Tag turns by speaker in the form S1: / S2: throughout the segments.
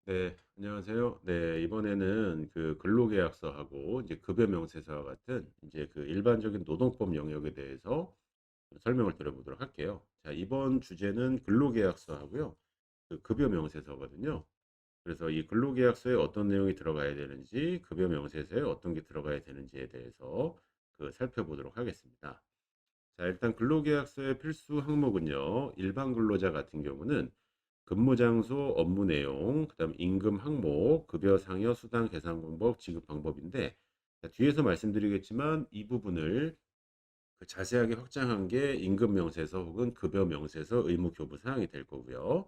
S1: 네, 안녕하세요. 네, 이번에는 그 근로계약서하고 이제 급여 명세서와 같은 이제 그 일반적인 노동법 영역에 대해서 설명을 드려보도록 할게요. 자, 이번 주제는 근로계약서하고요. 그 급여 명세서거든요. 그래서 이 근로계약서에 어떤 내용이 들어가야 되는지, 급여 명세서에 어떤 게 들어가야 되는지에 대해서 그 살펴보도록 하겠습니다. 자, 일단 근로계약서의 필수 항목은요. 일반 근로자 같은 경우는 근무 장소, 업무 내용, 그다음에 임금 항목, 급여 상여, 수당 계산 방법, 지급 방법인데 자, 뒤에서 말씀드리겠지만 이 부분을 그 자세하게 확장한 게 임금 명세서 혹은 급여 명세서 의무 교부 사항이 될 거고요.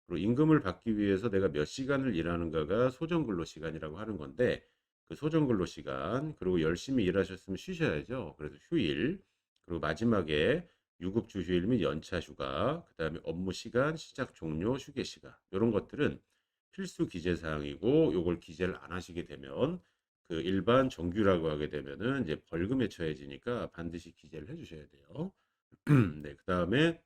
S1: 그리고 임금을 받기 위해서 내가 몇 시간을 일하는가가 소정 근로 시간이라고 하는 건데 그 소정 근로 시간 그리고 열심히 일하셨으면 쉬셔야죠. 그래서 휴일 그리고 마지막에 유급주 휴일 및 연차 휴가 그다음에 업무 시간, 시작 종료, 휴게 시간 이런 것들은 필수 기재 사항이고 요걸 기재를 안 하시게 되면 그 일반 정규라고 하게 되면은 이제 벌금에 처해지니까 반드시 기재를 해 주셔야 돼요. 네. 그다음에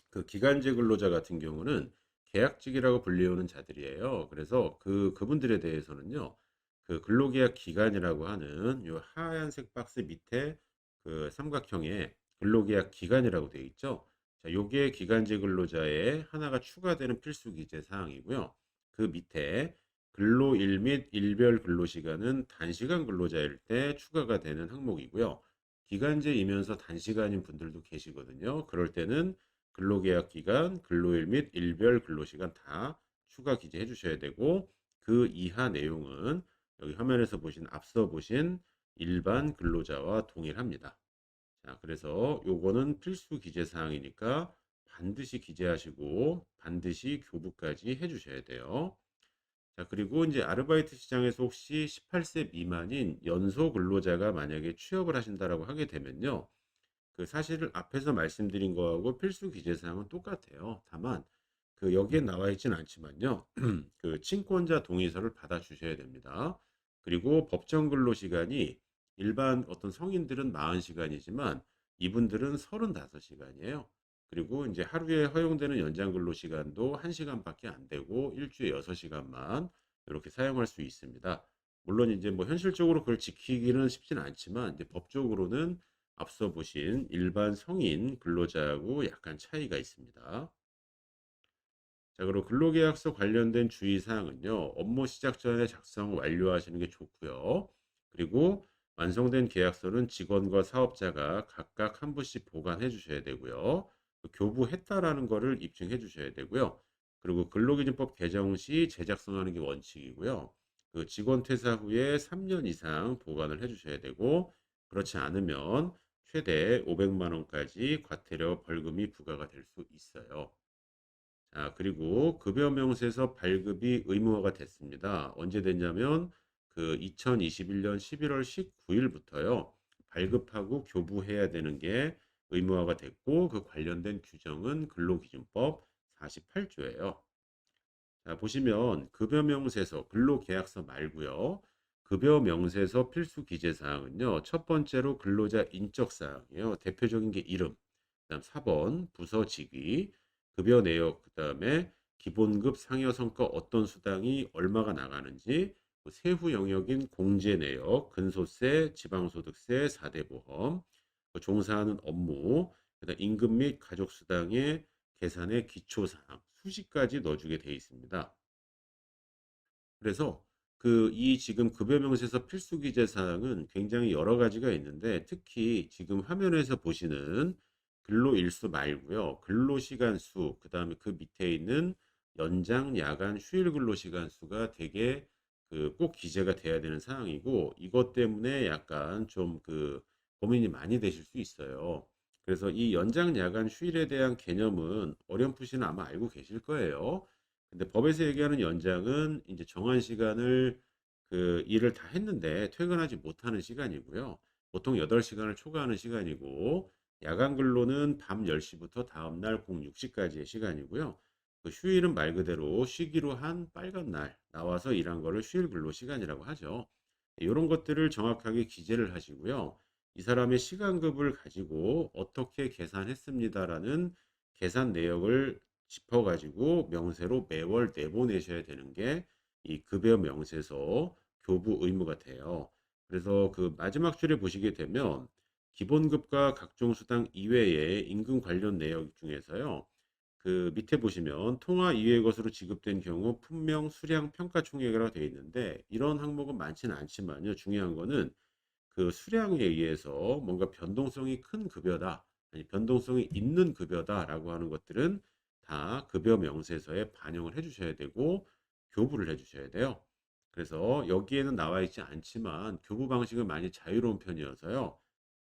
S1: 그 기간제 근로자 같은 경우는 계약직이라고 불리우는 자들이에요. 그래서 그분들에 대해서는요. 그 근로계약 기간이라고 하는 요 하얀색 박스 밑에 그 삼각형에 근로계약 기간이라고 되어 있죠. 자, 요게 기간제 근로자에 하나가 추가되는 필수 기재 사항이고요. 그 밑에 근로일 및 일별 근로시간은 단시간 근로자일 때 추가가 되는 항목이고요. 기간제이면서 단시간인 분들도 계시거든요. 그럴 때는 근로계약 기간, 근로일 및 일별 근로시간 다 추가 기재해 주셔야 되고 그 이하 내용은 여기 화면에서 보신 앞서 보신 일반 근로자와 동일합니다. 자, 그래서 요거는 필수 기재 사항이니까 반드시 기재하시고 반드시 교부까지 해 주셔야 돼요. 자, 그리고 이제 아르바이트 시장에서 혹시 18세 미만인 연소 근로자가 만약에 취업을 하신다라고 하게 되면요. 그 사실을 앞에서 말씀드린 거하고 필수 기재 사항은 똑같아요. 다만 그 여기에 나와 있진 않지만요. 그 친권자 동의서를 받아 주셔야 됩니다. 그리고 법정 근로 시간이 일반 어떤 성인들은 40시간이지만 이분들은 35시간이에요. 그리고 이제 하루에 허용되는 연장 근로 시간도 1시간밖에 안 되고 일주에 6시간만 이렇게 사용할 수 있습니다. 물론 이제 뭐 현실적으로 그걸 지키기는 쉽진 않지만 이제 법적으로는 앞서 보신 일반 성인 근로자하고 약간 차이가 있습니다. 자, 그리고 근로계약서 관련된 주의사항은요, 업무 시작 전에 작성 완료하시는 게 좋고요. 그리고 완성된 계약서는 직원과 사업자가 각각 한 부씩 보관해 주셔야 되고요. 그 교부했다라는 거를 입증해 주셔야 되고요. 그리고 근로기준법 개정 시 재작성하는 게 원칙이고요. 그 직원 퇴사 후에 3년 이상 보관을 해 주셔야 되고, 그렇지 않으면 최대 500만 원까지 과태료 벌금이 부과가 될 수 있어요. 자, 그리고 급여 명세서 발급이 의무화가 됐습니다. 언제 됐냐면 그 2021년 11월 19일부터요. 발급하고 교부해야 되는 게 의무화가 됐고 그 관련된 규정은 근로기준법 48조예요. 자, 보시면 급여 명세서, 근로계약서 말고요. 급여 명세서 필수 기재 사항은요. 첫 번째로 근로자 인적 사항이에요. 대표적인 게 이름, 그다음 4번 부서 직위, 급여 내역, 그다음에 기본급 상여 성과 어떤 수당이 얼마가 나가는지, 그 세후 영역인 공제 내역, 근소세, 지방소득세, 4대 보험, 그 종사하는 업무, 그다음 임금 및 가족수당의 계산의 기초사항, 수식까지 넣어주게 되어 있습니다. 그래서 그 이 지금 급여 명세서 필수 기재 사항은 굉장히 여러 가지가 있는데 특히 지금 화면에서 보시는 근로 일수 말고요. 근로 시간 수, 그다음에 그 밑에 있는 연장, 야간, 휴일 근로 시간 수가 되게 그 꼭 기재가 돼야 되는 사항이고 이것 때문에 약간 좀 그 고민이 많이 되실 수 있어요. 그래서 이 연장, 야간, 휴일에 대한 개념은 어렴풋이는 아마 알고 계실 거예요. 근데 법에서 얘기하는 연장은 이제 정한 시간을 그 일을 다 했는데 퇴근하지 못하는 시간이고요. 보통 8시간을 초과하는 시간이고 야간 근로는 밤 10시부터 다음날 공 6시까지의 시간이고요. 그 휴일은 말 그대로 쉬기로 한 빨간 날 나와서 일한 거를 휴일 근로 시간이라고 하죠. 이런 것들을 정확하게 기재를 하시고요. 이 사람의 시간급을 가지고 어떻게 계산했습니다라는 계산 내역을 짚어 가지고 명세로 매월 내보내셔야 되는 게 이 급여 명세서 교부 의무가 돼요. 그래서 그 마지막 줄에 보시게 되면 기본급과 각종 수당 이외에 임금 관련 내역 중에서요. 그 밑에 보시면 통화 이외의 것으로 지급된 경우 품명 수량 평가 총액이라고 되어 있는데 이런 항목은 많지는 않지만요. 중요한 거는 그 수량에 의해서 뭔가 변동성이 큰 급여다, 아니 변동성이 있는 급여다라고 하는 것들은 다 급여 명세서에 반영을 해 주셔야 되고 교부를 해 주셔야 돼요. 그래서 여기에는 나와 있지 않지만 교부 방식은 많이 자유로운 편이어서요.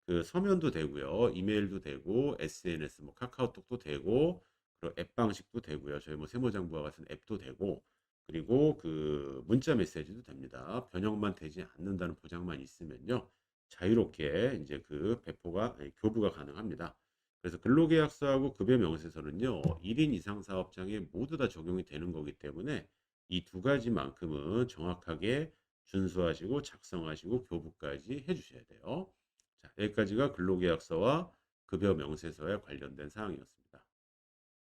S1: 그 서면도 되고요. 이메일도 되고 SNS 뭐 카카오톡도 되고 그리고 앱 방식도 되고요. 저희 뭐 세무장부와 같은 앱도 되고 그리고 그 문자 메시지도 됩니다. 변형만 되지 않는다는 보장만 있으면요. 자유롭게 이제 그 배포가 아니 교부가 가능합니다. 그래서 근로계약서하고 급여 명세서는요. 1인 이상 사업장에 모두 다 적용이 되는 거기 때문에 이 두 가지만큼은 정확하게 준수하시고 작성하시고 교부까지 해 주셔야 돼요. 자, 여기까지가 근로계약서와 급여 명세서에 관련된 사항이었습니다.